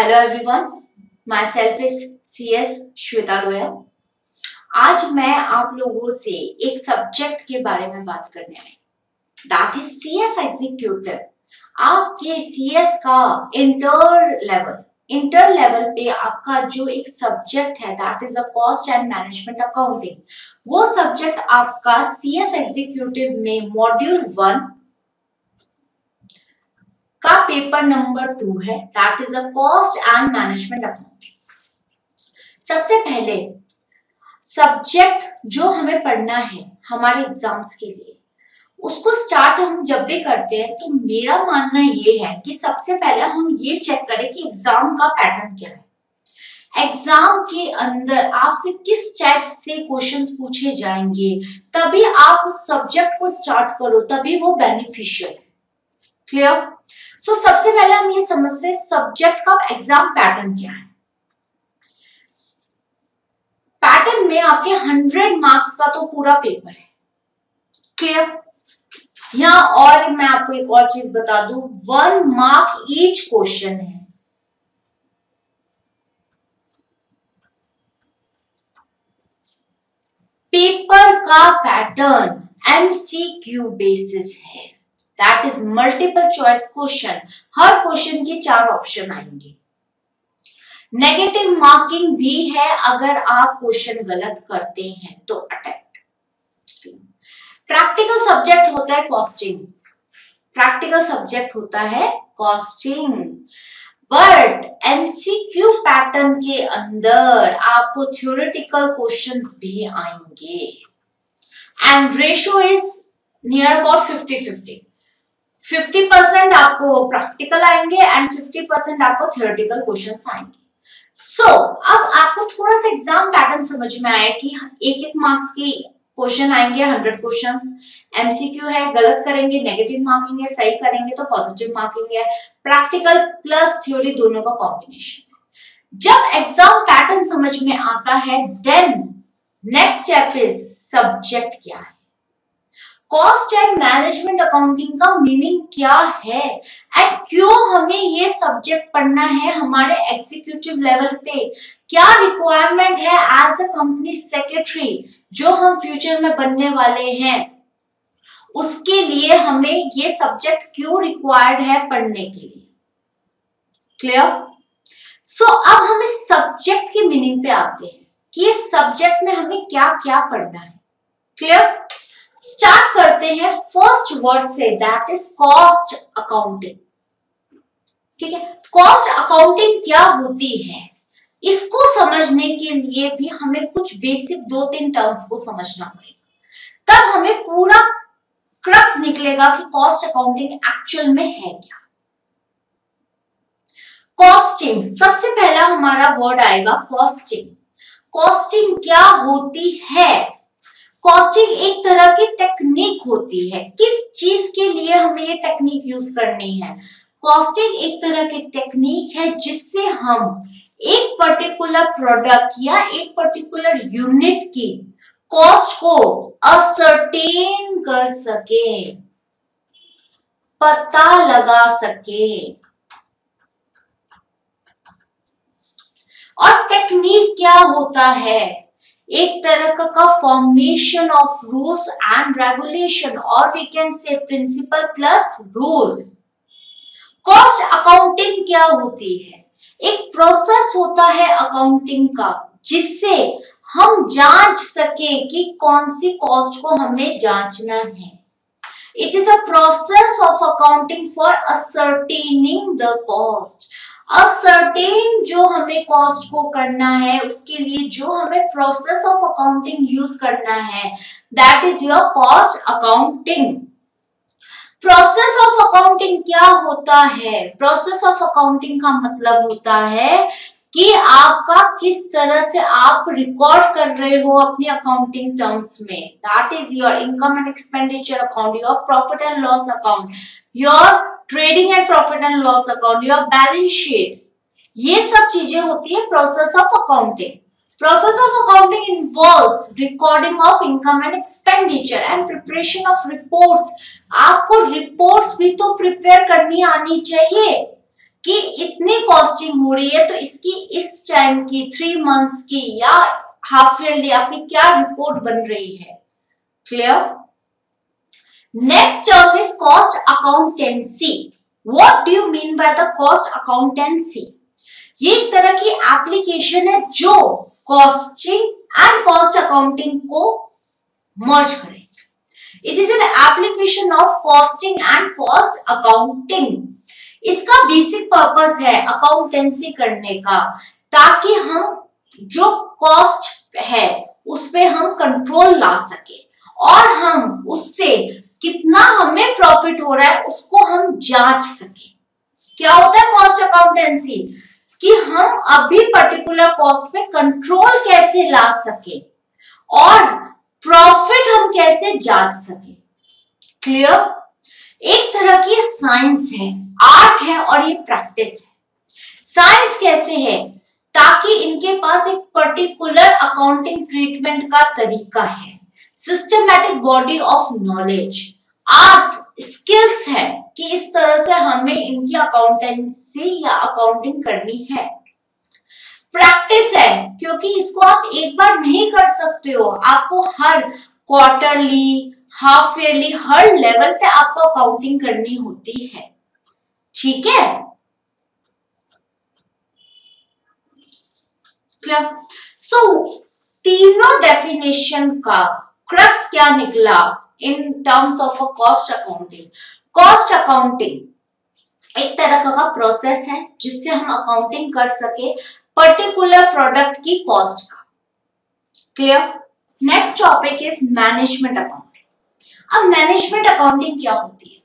Hello everyone, myself is CS Shweta Loya. आज मैं आप लोगों से एक सब्जेक्ट के बारे में बात करने आई, दैट इज CS एग्जीक्यूटिव। आपके CS का इंटर लेवल पे आपका जो एक सब्जेक्ट है that is a cost and management accounting, वो सब्जेक्ट आपका CS एग्जीक्यूटिव में मॉड्यूल 1 का पेपर नंबर 2 है, that is a cost and management accounting. सबसे पहले सब्जेक्ट जो हमें पढ़ना है हमारे एग्जाम्स के लिए, उसको स्टार्ट हम जब भी करते हैं तो मेरा मानना ये है कि सबसे पहले हम ये चेक करें कि एग्जाम का पैटर्न क्या है। एग्जाम के अंदर आपसे किस टाइप से क्वेश्चंस पूछे जाएंगे, तभी आप उस सब्जेक्ट को स्टार्ट करो, तभी वो बेनिफिशियल है। क्लियर? सो सबसे पहले हम ये समझते हैं सब्जेक्ट का एग्जाम पैटर्न क्या है। पैटर्न में आपके 100 मार्क्स का तो पूरा पेपर है। क्लियर? यहां और मैं आपको एक और चीज बता दूं, 1 मार्क ईच क्वेश्चन है। पेपर का पैटर्न MCQ बेसिस है, that is multiple choice question. Her question के 4 ऑप्शन आएंगे। नेगेटिव मार्किंग भी है अगर आप क्वेश्चन गलत करते हैं तो अटेम्प्ट। प्रैक्टिकल सब्जेक्ट होता है कॉस्टिंग, बट MCQ पैटर्न के अंदर आपको थ्योरेटिकल क्वेश्चंस भी आएंगे and ratio is near about 50-50। 50% आपको प्रैक्टिकल आएंगे एंड 50% आपको थ्योरेटिकल क्वेश्चंस आएंगे। सो अब आपको थोड़ा सा एग्जाम पैटर्न समझ में आया कि एक मार्क्स के क्वेश्चन आएंगे, 100 क्वेश्चंस। MCQ है, गलत करेंगे नेगेटिव मार्किंग है, सही करेंगे तो पॉजिटिव मार्किंग है। प्रैक्टिकल प्लस थ्योरी दोनों का कॉम्बिनेशन है। जब एग्जाम पैटर्न समझ में आता है, then next step is subject क्या है, कॉस्ट एंड मैनेजमेंट अकाउंटिंग का मीनिंग क्या है एंड क्यों हमें ये सब्जेक्ट पढ़ना है हमारे एग्जीक्यूटिव लेवल पे। क्या रिक्वायरमेंट है एज अ कंपनी सेक्रेटरी जो हम फ्यूचर में बनने वाले हैं, उसके लिए हमें ये सब्जेक्ट क्यों रिक्वायर्ड है पढ़ने के लिए। क्लियर? सो अब हम इस सब्जेक्ट के मीनिंग पे आते हैं कि इस सब्जेक्ट में हमें क्या क्या पढ़ना है। क्लियर? स्टार्ट करते हैं फर्स्ट वर्ड से, दैट इज कॉस्ट अकाउंटिंग। ठीक है, कॉस्ट अकाउंटिंग क्या होती है, इसको समझने के लिए भी हमें कुछ बेसिक 2-3 टर्म्स को समझना पड़ेगा, तब हमें पूरा क्रक्स निकलेगा कि कॉस्ट अकाउंटिंग एक्चुअल में है क्या। कॉस्टिंग, सबसे पहला हमारा वर्ड आएगा कॉस्टिंग। कॉस्टिंग क्या होती है? कॉस्टिंग एक तरह की टेक्निक होती है। किस चीज के लिए हमें ये टेक्निक यूज करनी है? कॉस्टिंग एक तरह की टेक्निक है जिससे हम एक पर्टिकुलर प्रोडक्ट या एक पर्टिकुलर यूनिट की कॉस्ट को असर्टेन कर सके, पता लगा सके। और टेक्निक क्या होता है? एक तरह का formation of rules and regulation, और we can say principle plus rules. Cost accounting क्या होती है? एक प्रोसेस होता है अकाउंटिंग का जिससे हम जांच सके कि कौन सी कॉस्ट को हमें जांचना है। It is a process of accounting for ascertaining the cost. Ascertain जो हमें कॉस्ट को करना है, उसके लिए जो हमें प्रोसेस ऑफ अकाउंटिंग यूज करना है, that is your cost accounting. Process of accounting क्या होता है? प्रोसेस ऑफ अकाउंटिंग का मतलब होता है कि आपका किस तरह से आप रिकॉर्ड कर रहे हो अपनी अकाउंटिंग टर्म्स में, that is your income and expenditure account, your profit and loss account, your trading and profit and loss account, your balance sheet. ये सब चीजें होती है process of accounting. Process of accounting involves recording of income and expenditure and preparation of reports. आपको reports भी तो prepare करनी आनी चाहिए। कि इतनी कॉस्टिंग हो रही है तो इसकी इस टाइम की 3 मंथ्स की या हाफ ईयरली आपकी क्या रिपोर्ट बन रही है। Clear? Next term is cost accountancy. What do you mean by the cost accountancy? ये एक तरह की एप्लीकेशन है जो कॉस्टिंग एंड कॉस्ट अकाउंटिंग को मर्ज करे। It is an application of costing and cost accounting. इसका बेसिक पर्पस है अकाउंटेंसी करने का, ताकि हम जो कॉस्ट है उस पे हम कंट्रोल ला सके और हम उससे कितना हमें प्रॉफिट हो रहा है उसको हम जांच सके। क्या होता है कॉस्ट अकाउंटेंसी? कि हम अभी पर्टिकुलर कॉस्ट पे कंट्रोल कैसे ला सके और प्रॉफिट हम कैसे जांच सके। क्लियर? एक तरह की साइंस है, आर्ट है और ये प्रैक्टिस है। साइंस कैसे है? ताकि इनके पास एक पर्टिकुलर अकाउंटिंग ट्रीटमेंट का तरीका है, systematic body of knowledge. Art skills है कि इस तरह से हमें इनकी अकाउंटेंसी या अकाउंटिंग करनी है। प्रैक्टिस है क्योंकि इसको आप एक बार नहीं कर सकते हो, आपको हर क्वार्टरली, हाफ ईयरली, हर लेवल पे आपको अकाउंटिंग करनी होती है। ठीक है? सो तीनों डेफिनेशन का क्रक्स क्या निकला in terms of a cost accounting? Cost accounting एक तरह का प्रोसेस है जिससे हम अकाउंटिंग कर सके पर्टिकुलर प्रोडक्ट की कॉस्ट का। Clear? Next topic is management accounting. अब मैनेजमेंट अकाउंटिंग क्या होती है,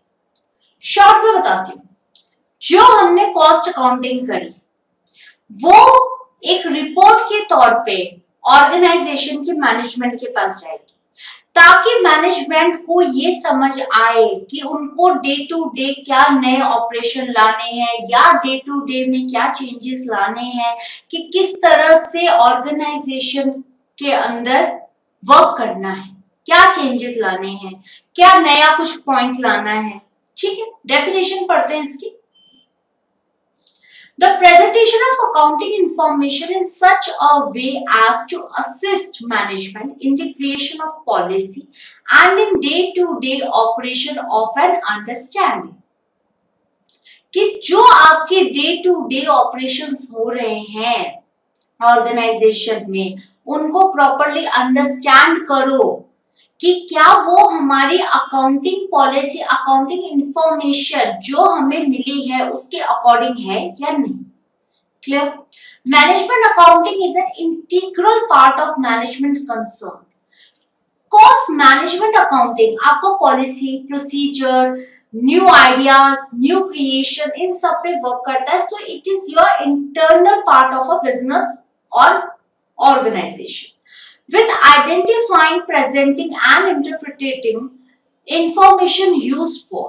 शॉर्ट में बताती हूँ। जो हमने कॉस्ट अकाउंटिंग करी वो एक रिपोर्ट के तौर पे ऑर्गेनाइजेशन के मैनेजमेंट के पास जाएगी, ताकि मैनेजमेंट को ये समझ आए कि उनको डे टू डे क्या नए ऑपरेशन लाने हैं या डे टू डे में क्या चेंजेस लाने हैं, कि किस तरह से ऑर्गेनाइजेशन के अंदर वर्क करना है, क्या चेंजेस लाने हैं, क्या नया कुछ पॉइंट लाना है। ठीक है, डेफिनेशन पढ़ते हैं इसकी। The presentation of accounting information in such a way as to assist management in the creation of policy and in day-to-day operation of an understanding. कि जो आपके डे टू डे ऑपरेशंस हो रहे हैं ऑर्गेनाइजेशन में उनको प्रॉपरली अंडरस्टैंड करो कि क्या वो हमारी अकाउंटिंग पॉलिसी, अकाउंटिंग इंफॉर्मेशन जो हमें मिली है उसके अकॉर्डिंग है या नहीं। Clear? Management accounting is an integral part of management concern. Cost management accounting आपको policy, procedure, new ideas, new creation इन सब पे वर्क करता है। So it is your internal part of a business और organisation with identifying, presenting and interpreting information used for।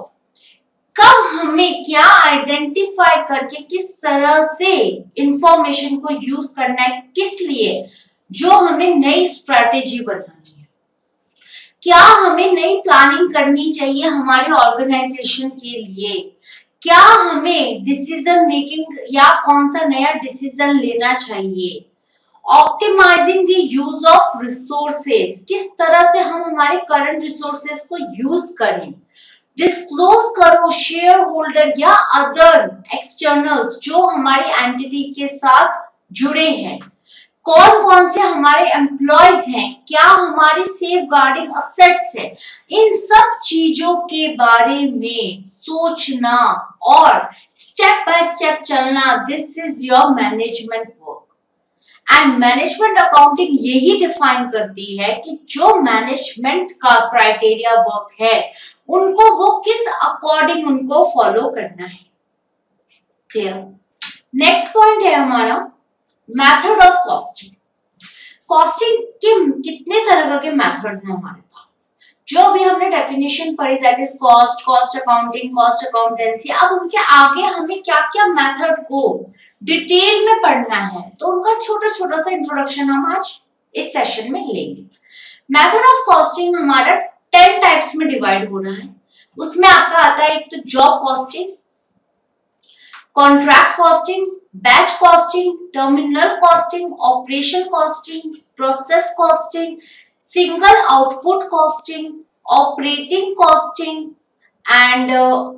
कब हमें क्या आइडेंटिफाई करके किस तरह से इंफॉर्मेशन को यूज करना है, किस लिए, जो हमें नई स्ट्रैटेजी बनानी है, क्या हमें नई प्लानिंग करनी चाहिए हमारे ऑर्गेनाइजेशन के लिए, क्या हमें डिसीजन मेकिंग या कौन सा नया डिसीजन लेना चाहिए, optimising the use of resources, किस तरह से हम हमारे करंट रिसोर्सेस को यूज करें, डिस्क्लोज करो शेयर होल्डर या अदर एक्सटर्नल्स जो हमारी एंटिटी के साथ जुड़े हैं, कौन कौन से हमारे एम्प्लॉयज हैं, क्या हमारी सेफ गार्डिंग असेट्स है, इन सब चीजों के बारे में सोचना और स्टेप बाय स्टेप चलना। This is your management work. And management accounting यही डिफाइन करती है कि जो मैनेजमेंट का क्राइटेरिया वर्क है उनको वो किस अकॉर्डिंग उनको फॉलो करना है। क्लियर? नेक्स्ट पॉइंट है हमारा मेथड ऑफ कॉस्टिंग। कॉस्टिंग के कितने तरह के मेथड्स हैं हमारे पास, जो भी हमने डेफिनेशन पढ़ी that is cost, cost accounting, cost accountancy. अब उनके आगे हमें क्या क्या मेथड को डिटेल में पढ़ना है तो उनका छोटा छोटा सा इंट्रोडक्शन हम आज इस सेशन में लेंगे। मेथड ऑफ कॉस्टिंग हमारा 10 टाइप्स में डिवाइड हो रहा है। उसमें आपका आता है एक तो job costing, contract costing, batch costing, terminal costing, operation costing, process costing, single output costing, operating costing and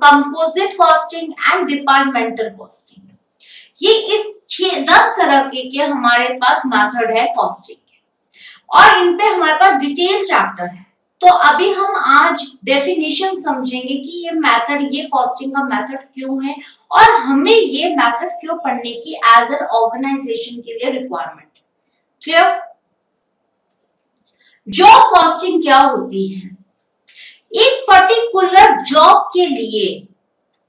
composite costing and departmental costing. ये इस 10 तरह के हमारे पास मेथड है कॉस्टिंग के, और इन पे हमारे पास डिटेल चैप्टर है। तो अभी हम आज डेफिनेशन समझेंगे कि ये मेथड, ये कॉस्टिंग का मेथड क्यों है और हमें ये मेथड क्यों पढ़ने की एज एन ऑर्गेनाइजेशन के लिए रिक्वायरमेंट। क्लियर? जॉब कॉस्टिंग क्या होती है? एक पर्टिकुलर जॉब के लिए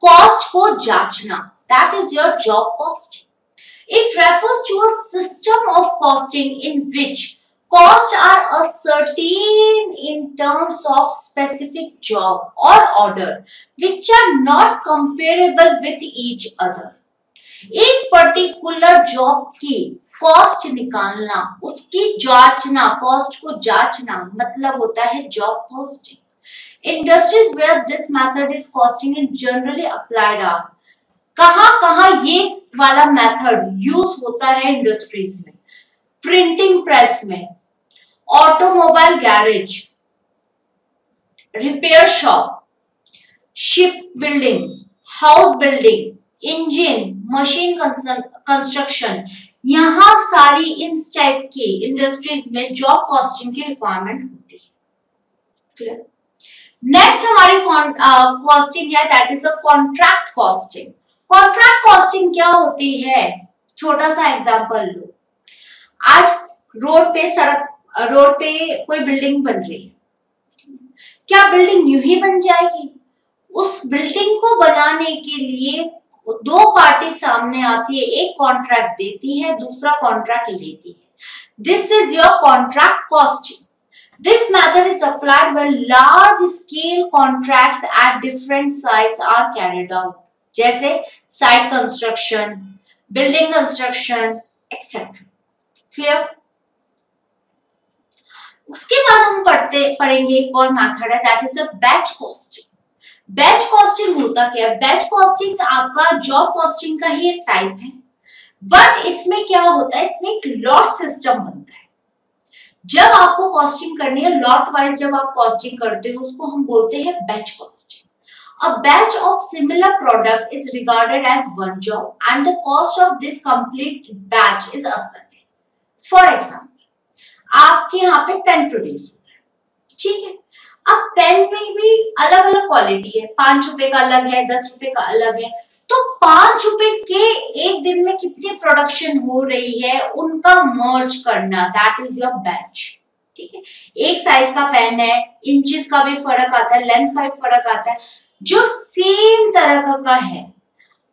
कॉस्ट को जांचना, that is your job costing. It refers to a system of costing in which costs are ascertained in terms of specific job or order which are not comparable with each other. एक particular job की cost निकालना, उसकी जांचना, cost को जांचना मतलब होता है job costing. Industries where this method is costing is generally applied are, कहाँ ये वाला मेथड यूज होता है इंडस्ट्रीज में? प्रिंटिंग प्रेस में, automobile garage, repair shop, ship building, house building, engine, machine construction. यहाँ सारी इन टाइप की इंडस्ट्रीज में जॉब कॉस्टिंग की रिक्वायरमेंट होती है. नेक्स्ट हमारी कॉस्टिंग है, that is a contract costing. Contract costing क्या होती है? छोटा सा एग्जांपल लो. आज रोड पे कोई बिल्डिंग बन रही है. क्या बिल्डिंग यूं ही बन जाएगी? उस बिल्डिंग को बनाने के लिए दो पार्टी सामने आती है, एक कॉन्ट्रैक्ट देती है, दूसरा कॉन्ट्रैक्ट लेती है. This is your contract costing. This method is applied when large scale contracts at different sites are carried out. जैसे site construction, building construction etcetera. Clear? उसके बाद हम पढ़ेंगे एक और मेथड है, that is a batch costing. Batch costing होता क्या है? बैच कॉस्टिंग आपका जॉब कॉस्टिंग का ही एक टाइप है, बट इसमें क्या होता है, इसमें एक लॉट सिस्टम बनता है. जब आपको कॉस्टिंग करनी है, लॉट वाइज जब आप कॉस्टिंग करते हो, उसको हम बोलते हैं batch costing. A batch of similar product is regarded as one job and the cost of this complete batch is ascertained. For example, आपके यहाँ पे पेन प्रोड्यूस हो रहा है, ठीक है. अब पेन में भी अलग अलग क्वालिटी है, 5 रुपए का अलग है, 10 रुपए का अलग है. तो 5 रुपए के एक दिन में कितनी प्रोडक्शन हो रही है, उनका मर्ज करना, दैट इज योर बैच. ठीक है. एक साइज का पेन है, इंचेस का भी फर्क आता है, लेंथ का भी फर्क आता है. जो सेम तरह का है,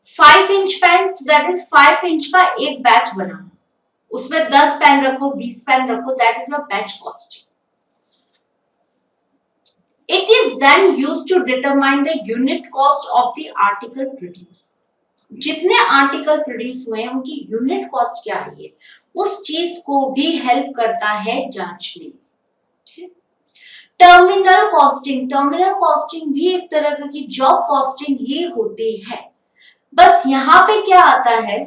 5 inch pen, that is 5 inch का एक बैच बनाना, उसमें 10 पेन रखो, 20 पेन रखो, that is your batch costing. It is then used to determine the unit cost of the article produced. जितने आर्टिकल प्रोड्यूस हुए हैं उनकी यूनिट कॉस्ट क्या है, उस चीज को भी हेल्प करता है जांचने में. टर्मिनल कॉस्टिंग, टर्मिनल कॉस्टिंग भी एक तरह की जॉब कॉस्टिंग ही होती है. बस यहाँ पे क्या आता है,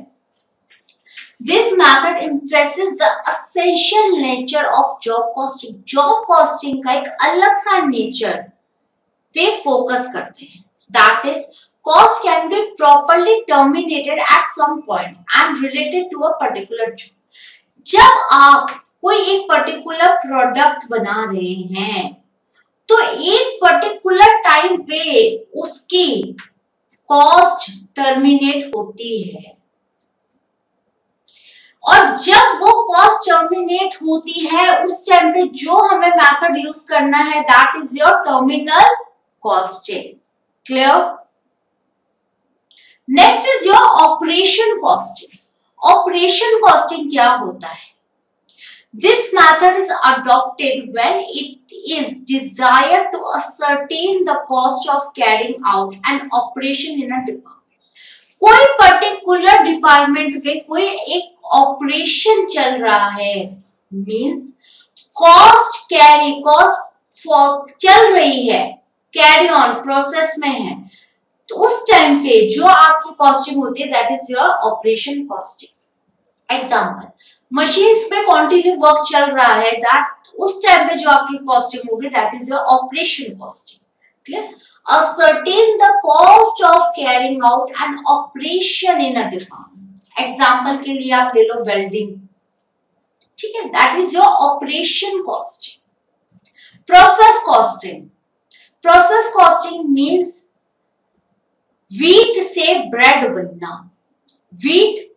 this method emphasizes the essential nature of job costing. Job costing का एक अलग सा नेचर पे फोकस करते हैं, that is cost can be properly terminated at some point and related to a particular job. जब आप कोई एक पर्टिकुलर प्रोडक्ट बना रहे हैं, तो एक पर्टिकुलर टाइम पे उसकी कॉस्ट टर्मिनेट होती है, और जब वो कॉस्ट टर्मिनेट होती है उस टाइम पे जो हमें मेथड यूज करना है, that is your terminal costing. Clear? Next is your operation costing. Operation costing क्या होता है? This method is adopted when it is desired to ascertain the cost of carrying out an operation in a department. कोई particular department में कोई एक operation चल रहा है, मींस कॉस्ट चल रही है, कैरी ऑन प्रोसेस में है, तो उस टाइम पे जो आपकी कॉस्टिंग होती है that is your operation costing. Example, machines पे कंटिन्यू वर्क चल रहा है, दैट उस टाइम पे जो आपकी कॉस्टिंग होगी that is your operation costing. Clear? Ascertain the cost of carrying out an operation in a department. Example के लिए आप ले लो वेल्डिंग, ठीक है, that is your operation costing. Process costing, process costing means wheat से bread बनना। Wheat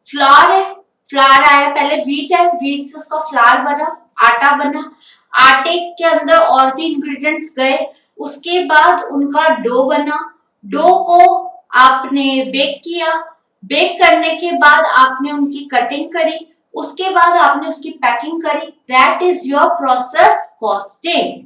flour है, flower आया, पहले व्हीट है, व्हीट से उसका फ्लावर बना, आटा बना, आटे के अंदर और भी इंग्रेडिएंट्स गए, उसके बाद उनका डो बना, डो को आपने बेक किया, बेक करने के बाद आपने उनकी कटिंग करी, उसके बाद आपने उसकी पैकिंग करी, that is your process costing.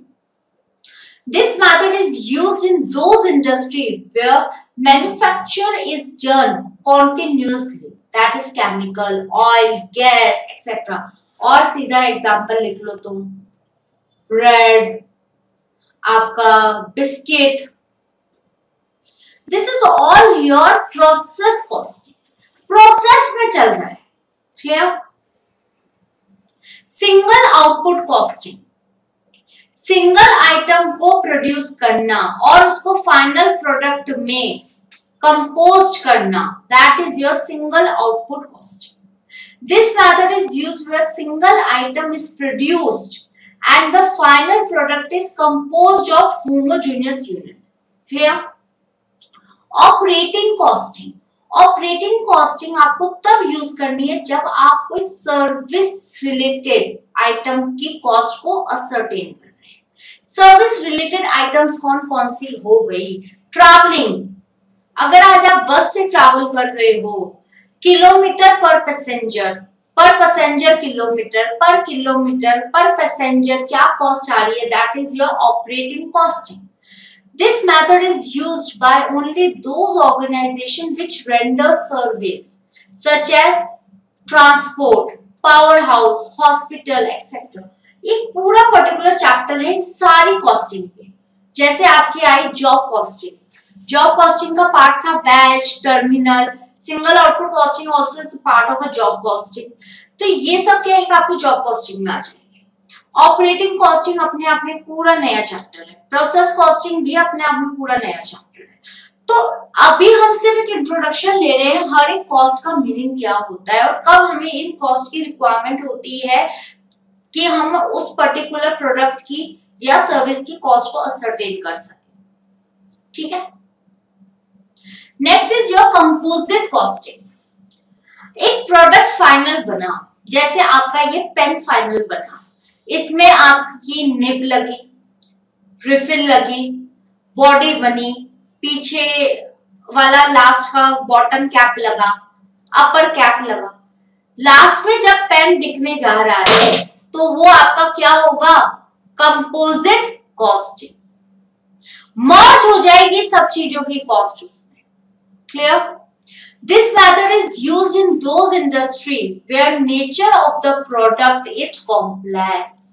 This method is used in those industries where manufacture is done continuously, that is chemical, oil, gas, etc. और सीधा एग्जाम्पल लिख लो तुम, ब्रेड, आपका biscuit, this is all your process costing. Process में चल रहा है, clear? Single output costing, single item को प्रोड्यूस करना और उसको फाइनल प्रोडक्ट में कंपोज्ड करना, that is your single output costing. This method is used where single item is produced and the final product is composed of homogeneous unit. Clear? Operating costing, operating costing आपको तब use करनी है जब आप कोई service related item की cost को ascertain कर रहे हैं। सर्विस रिलेटेड आइटम्स कौन कौन सी हो गई? ट्रैवलिंग, अगर आज आप बस से ट्रैवल कर रहे हो, किलोमीटर पर पैसेंजर किलोमीटर पर पैसेंजर क्या कॉस्ट आ रही है, that is your operating costing. This method is used by only those organizations which render service such as transport, powerhouse, hospital, etc. एक पूरा पर्टिकुलर चैप्टर है सारी कॉस्टिंग पे। जैसे आपकी I job costing, job costing का पार्ट था batch, terminal, single output costing also is part of a job costing. तो ये सब क्या है कि आपकी जॉब कॉस्टिंग में आ जाएंगे। ऑपरेटिंग कॉस्टिंग अपने आप में पूरा नया चैप्टर है, प्रोसेस कॉस्टिंग भी अपने आप में पूरा नया चैप्टर है। तो अभी हम सिर्फ एक इंट्रोडक्शन ले रहे हैं हर एक कॉस्ट का मीनिंग क्या होता है और कब हमें इन कॉस्ट की रिक्वायरमेंट होती है कि हम उस पर्टिकुलर प्रोडक्ट की या सर्विस की कॉस्ट को असरटेन कर सकें। ठीक है, next is your composite costing. एक प्रोडक्ट फाइनल बना, जैसे आपका ये पेन फाइनल बना, इसमें आपकी निब लगी, रिफिल लगी, बॉडी बनी, पीछे वाला लास्ट का बॉटम कैप लगा, अपर कैप लगा। लास्ट में जब पेन बिकने जा रहा है तो वो आपका क्या होगा? Composite costing. मर्ज हो जाएगी सब चीजों की कॉस्ट उसमें। Clear? This method is used in those industries where nature of the product is complex,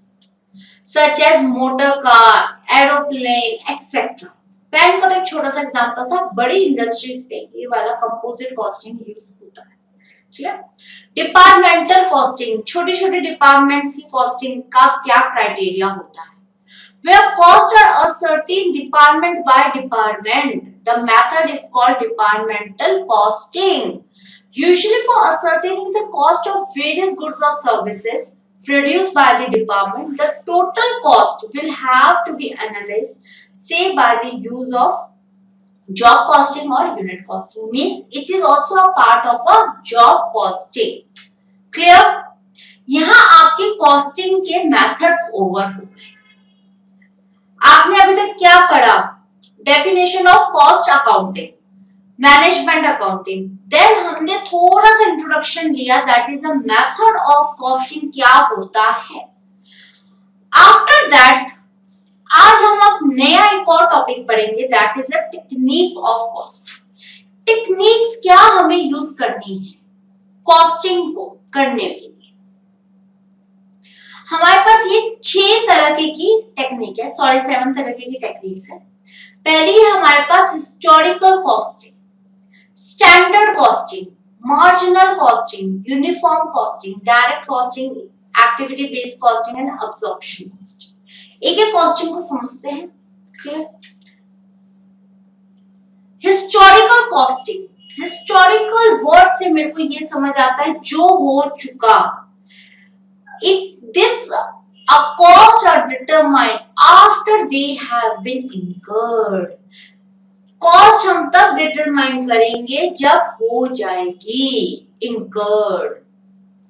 such as motor car, aeroplane, etc. Pen का तो एक छोटा सा एग्जांपल था, बड़ी इंडस्ट्रीज पे ये वाला कंपोजिट कॉस्टिंग यूज होता है। क्लियर? डिपार्टमेंटल कॉस्टिंग, छोटे छोटे डिपार्टमेंट्स की कॉस्टिंग का क्या क्राइटेरिया होता है? Where costs are ascertained department by department, the method is called departmental costing. Usually for ascertaining the cost of various goods or services produced by the department, the total cost will have to be analyzed, say by the use of job costing or unit costing. Means it is also a part of a job costing. Clear? यहाँ आपकी costing के methods over हो गए। आपने अभी तक क्या पढ़ा? Definition of cost accounting, management accounting, then हमने थोड़ा सा इंट्रोडक्शन लिया that is a method of costing क्या होता है। आफ्टर दैट आज हम अब नया एक और टॉपिक पढ़ेंगे that is a technique of cost. Techniques क्या हमें यूज करनी है कॉस्टिंग को करने के लिए। हमारे पास ये 6 तरह की टेक्निक है, 7 तरह की टेक्निक्स है। पहली है हमारे पास historical costing, standard costing, marginal costing, uniform costing, direct costing, activity based costing and absorption costing. एक एक कॉस्टिंग को समझते हैं। Clear? Historical costing, historical word से मेरे को ये समझ आता है जो हो चुका। This costs are determined after they have been incurred. Cost हम तब डिटरमाइन करेंगे जब हो जाएगी incurred।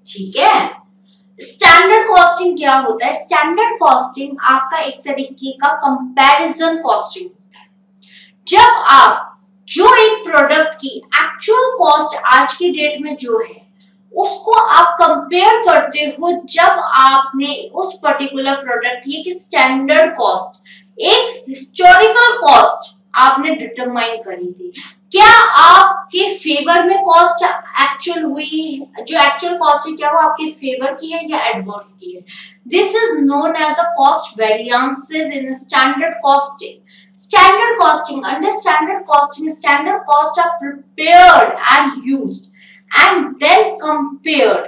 ठीक है। स्टैंडर्ड कॉस्टिंग क्या होता है? स्टैंडर्ड कॉस्टिंग आपका एक तरीके का कंपैरिजन कॉस्टिंग होता है। जब आप जो एक प्रोडक्ट की एक्चुअल कॉस्ट आज की डेट में जो है उसको आप कंपेयर करते हो जब आपने उस पर्टिकुलर प्रोडक्ट की स्टैंडर्ड कॉस्ट, एक हिस्टोरिकल कॉस्ट आपने डिटरमाइन करी थी। क्या आपके फेवर में कॉस्ट एक्चुअल हुई? जो एक्चुअल कॉस्ट है क्या वो आपके फेवर की है या एडवर्स की है? This is known as a cost variances in standard costing. Standard costing, under standard costing, standard costs are prepared and used and then compared.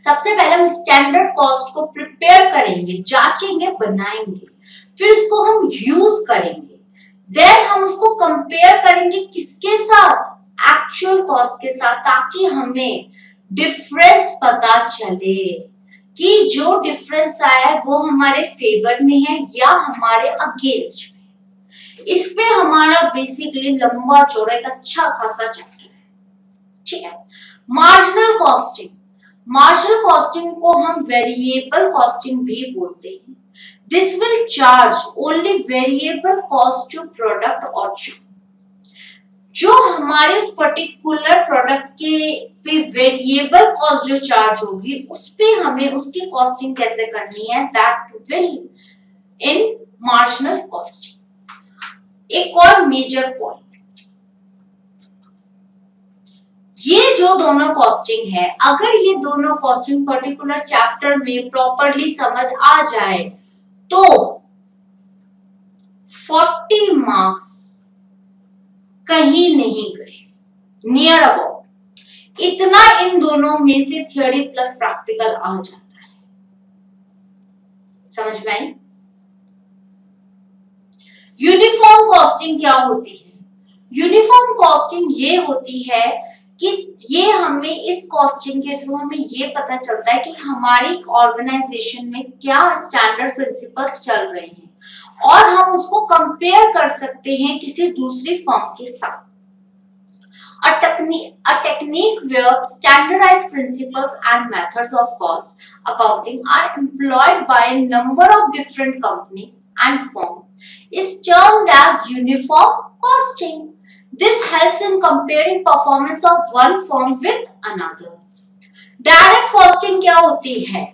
सबसे पहले हम स्टैंडर्ड कॉस्ट को प्रिपेयर करेंगे, जांचेंगे, बनाएंगे, फिर इसको हम यूज करेंगे, देन हम उसको कंपेयर करेंगे किसके साथ? एक्चुअल कॉस्ट के साथ, ताकि हमें डिफरेंस पता चले कि जो डिफरेंस आया है वो हमारे फेवर में है या हमारे अगेंस्ट। इस पे हमारा बेसिकली लंबा चौड़ा एक अच्छा खासा चैप्टर है। ठीक है। मार्जिनल कॉस्टिंग, मार्जिनल कॉस्टिंग को हम वेरिएबल कॉस्टिंग भी बोलते हैं। This will charge only variable cost to product और जो हमारे इस पर्टिकुलर प्रोडक्ट के पे वेरिएबल कॉस्ट जो चार्ज होगी उस पे हमें उसकी कॉस्टिंग कैसे करनी है, that will in marginal costing. एक और मेजर पॉइंट, ये जो दोनों कॉस्टिंग है, अगर ये दोनों कॉस्टिंग पर्टिकुलर चैप्टर में प्रॉपरली समझ आ जाए तो 40 मार्क्स कहीं नहीं गए, नियर अबाउट इतना इन दोनों में से थ्योरी प्लस प्रैक्टिकल आ जाता है। समझ में आई? यूनिफॉर्म कॉस्टिंग क्या होती है? यूनिफॉर्म कॉस्टिंग ये होती है कि ये हमें इस कॉस्टिंग के थ्रू हमें ये पता चलता है कि हमारी ऑर्गेनाइजेशन में क्या स्टैंडर्ड प्रिंसिपल्स चल रहे हैं और हम उसको कंपेयर कर सकते हैं किसी दूसरी फर्म के साथ। A technique where standardized principles and methods of cost accounting are employed by a number of different companies and firms is termed as uniform costing. This helps in comparing performance of one firm with another. Direct costing क्या होती है?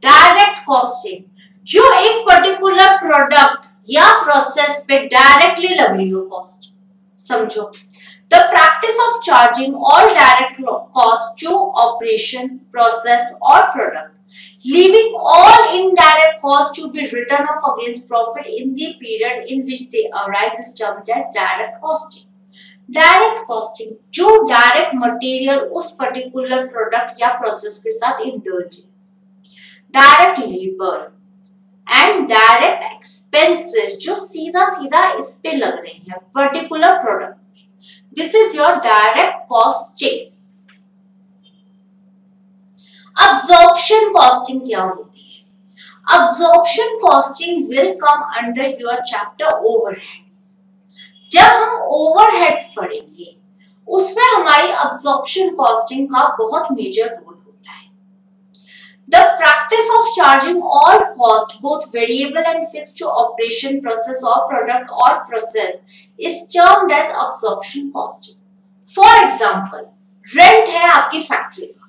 Direct costing जो एक particular product या process पे directly लग रही हो कॉस्ट। समझो, the practice of charging all direct costs to operation, process or product, leaving all indirect costs to be written off against profit in the period in which they arise is termed as direct costing. Direct costing जो direct material उस particular product या process के साथ indulge, direct labor and direct expenses जो सीधा सीधा इस पे लग रही है particular product। This is your direct costing. Absorption costing क्या होती है? Absorption costing will come under your chapter overheads. जब हम overheads पढ़ेंगे उसमें हमारी absorption costing का बहुत major रोल होता है। The practice of charging all cost, both variable and fixed, to operation, process or product or process is termed as absorption costing. For example, rent है आपकी फैक्ट्री का,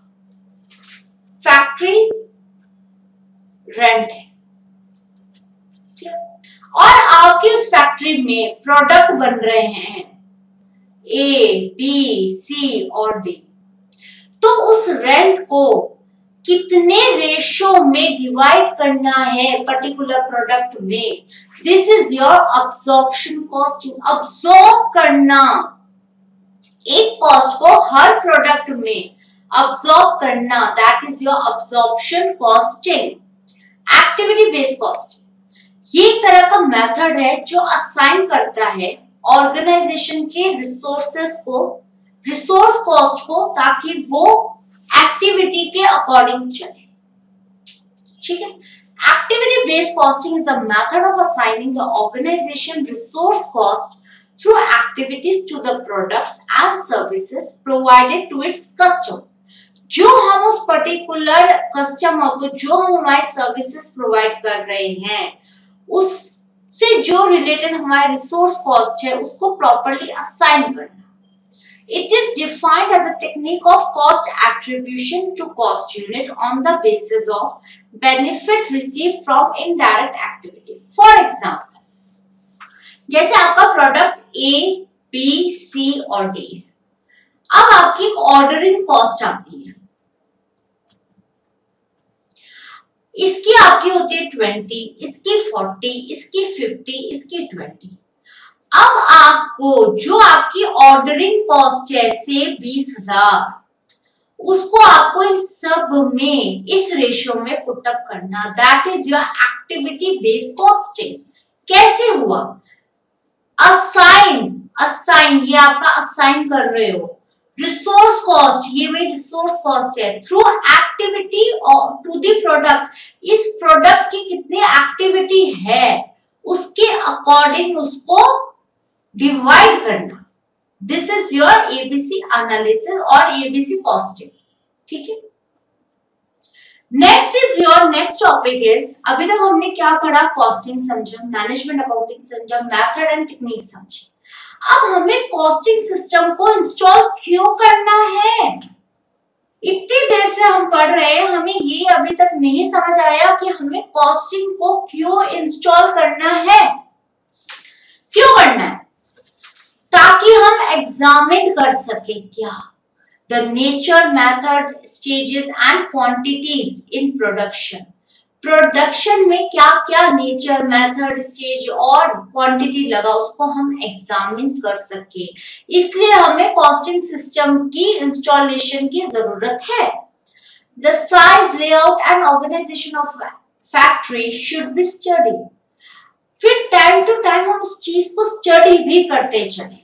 फैक्ट्री रेंट है और आपकी उस फैक्ट्री में प्रोडक्ट बन रहे हैं ए, बी, सी और डी। तो उस रेंट को कितने रेशो में डिवाइड करना है पर्टिकुलर प्रोडक्ट में, this is your absorption costing. Absorb करना, एक कॉस्ट को हर प्रोडक्ट में अब्सॉर्ब करना, that is your absorption costing. Activity based costing, ये एक तरह का मेथड है जो असाइन करता है ऑर्गेनाइजेशन के रिसोर्सेस को, रिसोर्स कॉस्ट को, ताकि वो एक्टिविटी के अकॉर्डिंग चले। ठीक है, activity based costing is a method of assigning the organisation resource cost through activities to the products and services provided to its customer। जो हम उस पर्टिकुलर कस्टमर को, जो हम हमारी सर्विसेज प्रोवाइड कर रहे हैं, उससे जो रिलेटेड हमारे रिसोर्स कॉस्ट है उसको प्रॉपर्ली असाइन करना। It is defined as a technique of cost attribution to cost unit on the basis of benefit receive from indirect activity. For example, जैसे आपका प्रोडक्ट ए, बी, सी और डी है। अब आपकी एक ऑर्डरिंग कॉस्ट आती है, इसकी आपकी होती है 20, इसकी 40, इसकी 50, इसकी 20। अब आपको जो आपकी ऑर्डरिंग कॉस्ट है से 20,000, उसको आपको इस सब में, इस रेशियो में पुटअप करना, that is your activity based costing. कैसे हुआ? असाइन, ये आपका असाइन कर रहे हो। रिसोर्स कॉस्ट, ये मेरी रिसोर्स कॉस्ट है, through activity to the product. इस प्रोडक्ट की कितनी एक्टिविटी है उसके अकॉर्डिंग उसको डिवाइड करना। This is your ABC analysis और एबीसी कॉस्टिंग। ठीक है, next is your next topic is, अभी तक हमने क्या पढ़ा? कॉस्टिंग समझा, मैनेजमेंट अकाउंटिंग समझा, मेथड एंड टेक्निक समझी। अब हमें कॉस्टिंग सिस्टम को इंस्टॉल क्यों करना है? इतनी देर से हम पढ़ रहे हैं, हमें ये अभी तक नहीं समझ आया कि हमें कॉस्टिंग को क्यों इंस्टॉल करना है। क्यों करना है? ताकि हम एग्जामिन कर सके क्या the nature, method, stages and quantities in production। Production में क्या क्या नेचर, मेथड, स्टेज और क्वांटिटी लगा, उसको हम एग्जामिन कर सके, इसलिए हमें कॉस्टिंग सिस्टम की इंस्टॉलेशन की जरूरत है। The size, layout and organisation of factory should be study. फिर टाइम टू टाइम हम उस चीज को स्टडी भी करते चले।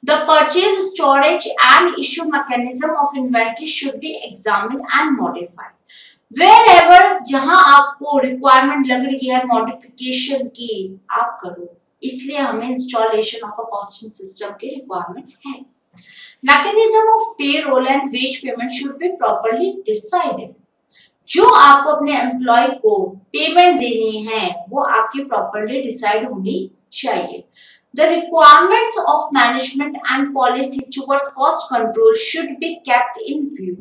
The purchase, storage and issue mechanism of inventory should be examined and modified। Wherever जहां आपको रिक्वायरमेंट लग रही है मॉडिफिकेशन की, आप करो। इसलिए हमें installation of a costing system की रिक्वायरमेंट है। Mechanism of payroll and wage payment should be properly decided. जो आपको अपने एम्प्लॉय को पेमेंट देनी है वो आपकी प्रॉपर्ली डिसाइड होनी चाहिए। The requirements of management and policy towards cost control should be kept in view।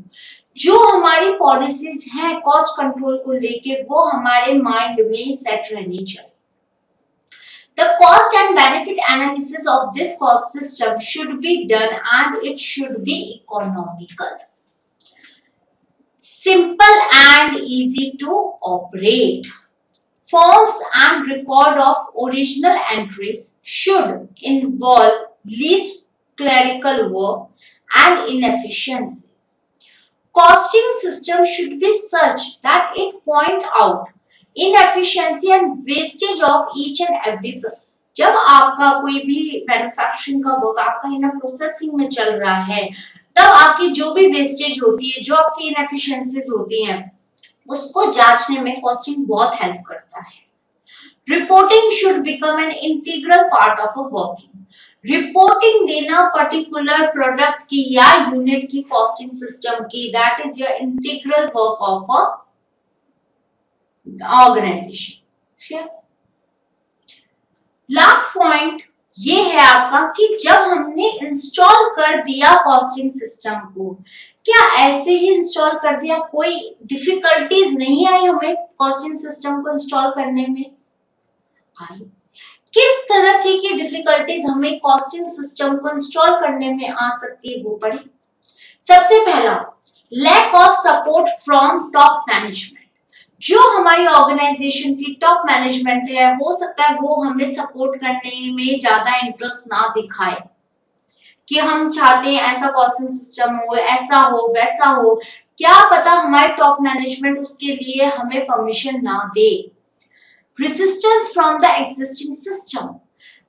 जो हमारी पॉलिसीज हैं कॉस्ट कंट्रोल को लेके, वो हमारे माइंड में सेट रहनी चाहिए। The cost and benefit analysis of this cost system should be done and it should be economical, simple and easy to operate। Forms and record of original entries should involve least clerical work and inefficiencies। Costing system should be such that it point out inefficiency and wastage of each and every process। जब आपका कोई भी manufacturing का work आपका in processing में चल रहा है, तब आपकी जो भी वेस्टेज होती है, जो आपकी इनएफिशिएंसीज होती हैं, उसको जांचने में कॉस्टिंग बहुत हेल्प करता है। Reporting should become an integral part of a working. Reporting देना पर्टिकुलर प्रोडक्ट की या यूनिट की कॉस्टिंग सिस्टम की, that is your integral work of a organisation. Last point ये है आपका कि जब हमने इंस्टॉल कर दिया कॉस्टिंग सिस्टम को, क्या ऐसे ही इंस्टॉल कर दिया, कोई डिफिकल्टीज नहीं आई हमें कॉस्टिंग सिस्टम को इंस्टॉल करने में? आई। किस तरह की डिफिकल्टीज हमें कॉस्टिंग सिस्टम को इंस्टॉल करने में आ सकती है, वो पढ़े। सबसे पहला, lack of support from top management. जो हमारी ऑर्गेनाइजेशन की टॉप मैनेजमेंट है, हो सकता है वो हमें सपोर्ट करने में ज्यादा इंटरेस्ट ना दिखाए, कि हम चाहते हैं ऐसा कॉस्टिंग सिस्टम हो, ऐसा हो, वैसा हो। क्या पता हमारे टॉप मैनेजमेंट उसके लिए हमें परमिशन ना दे। Resistance from the existing system,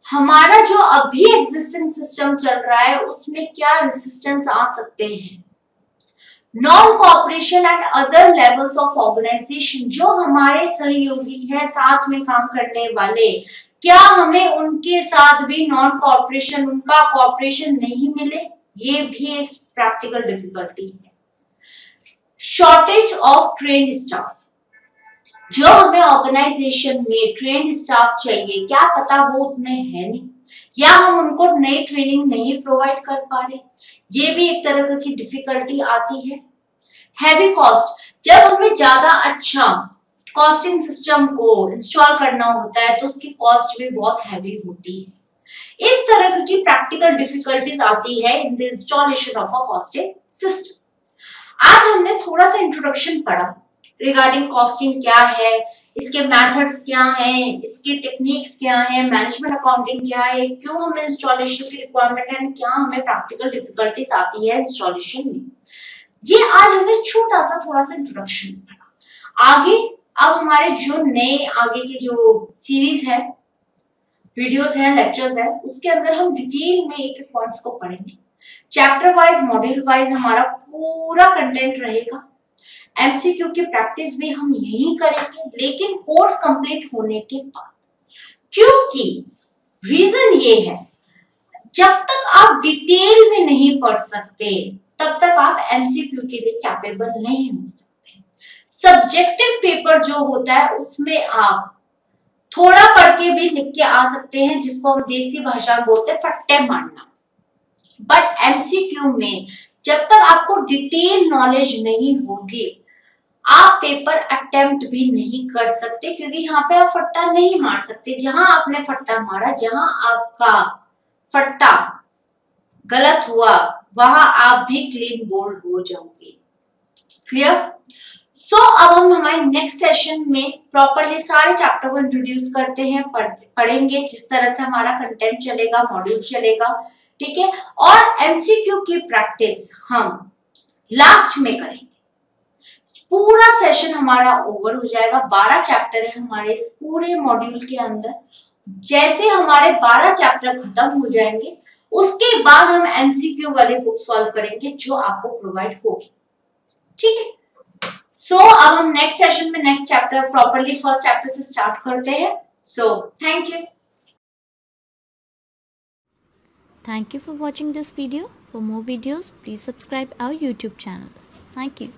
हमारा जो अभी एग्जिस्टिंग सिस्टम चल रहा है उसमें क्या रेसिस्टेंस आ सकते हैं। Non cooperation at other levels of organisation, जो हमारे सहयोगी हैं साथ में काम करने वाले, क्या हमें उनके साथ भी नॉन कॉपरेशन, उनका कॉपरेशन नहीं मिले, ये भी एक प्रैक्टिकल डिफिकल्टी है। शॉर्टेज ऑफ ट्रेन्ड स्टाफ, जो हमें ऑर्गेनाइजेशन में ट्रेन स्टाफ चाहिए, क्या पता वो उतने हैं नहीं, या हम उनको नई ट्रेनिंग नहीं प्रोवाइड कर पा रहे, ये भी एक तरह की डिफिकल्टी आती है। हैवी कॉस्ट, जब हमें ज्यादा अच्छा कॉस्टिंग सिस्टम को इंस्टॉल करना होता है तो उसकी कॉस्ट भी बहुत हैवी होती है। इस तरह की प्रैक्टिकल डिफिकल्टीज आती है in the installation of a costing system. आज हमने थोड़ा सा इंट्रोडक्शन पढ़ा रिगार्डिंग कॉस्टिंग क्या है, इसके मेथड्स क्या हैं, इसके टेक्निक्स क्या हैं, मैनेजमेंट अकाउंटिंग क्या है, क्यों हमें इंस्टॉलेशन की रिक्वायरमेंट है, क्या हमें प्रैक्टिकल डिफिकल्टीज आती है इंस्टॉलेशन में। ये आज हमने छोटा सा थोड़ा सा इंट्रोडक्शन पढ़ा। आगे अब हमारे जो नए आगे के जो सीरीज है, वीडियोस हैं, लेक्चर्स हैं, उसके अंदर हम डिटेल में एक एक पॉइंट्स को पढ़ेंगे। चैप्टर वाइज, मॉड्यूल वाइज हमारा पूरा कंटेंट रहेगा। एमसीक्यू की प्रैक्टिस भी हम यही करेंगे, लेकिन कोर्स कंप्लीट होने के बाद, क्योंकि रीजन ये है, जब तक आप डिटेल में नहीं पढ़ सकते तब तक आप एमसीक्यू के लिए कैपेबल नहीं हो सकते। सब्जेक्टिव पेपर जो होता है उसमें आप थोड़ा पढ़ के भी लिख के आ सकते हैं, जिसको हम देसी भाषा में बोलते हैं फट्टे मारना। बट एमसीक्यू में जब तक आपको डिटेल नॉलेज नहीं होगी, आप पेपर अटेम्प्ट भी नहीं कर सकते, क्योंकि यहाँ पे आप फट्टा नहीं मार सकते। जहां आपने फट्टा मारा, जहां आपका फट्टा गलत हुआ, वहां आप भी क्लीन बोल्ड हो जाओगे। क्लियर? अब हम हमारे नेक्स्ट सेशन में प्रॉपरली सारे चैप्टर को इंट्रोड्यूस करते हैं, पढ़ेंगे जिस तरह से हमारा कंटेंट चलेगा, मॉड्यूल चलेगा, ठीक है। और एमसीक्यू की प्रैक्टिस हम लास्ट में करेंगे। पूरा सेशन हमारा ओवर हो जाएगा। 12 चैप्टर है हमारे इस पूरे मॉड्यूल के अंदर। जैसे हमारे 12 चैप्टर खत्म हो जाएंगे, उसके बाद हम एमसीक्यू वाले बुक सॉल्व करेंगे जो आपको प्रोवाइड होगी, ठीक है। अब हम नेक्स्ट सेशन में next chapter properly first chapter से स्टार्ट करते हैं। Thank you. Thank you for watching this video. For more videos, please subscribe our YouTube channel. Thank you.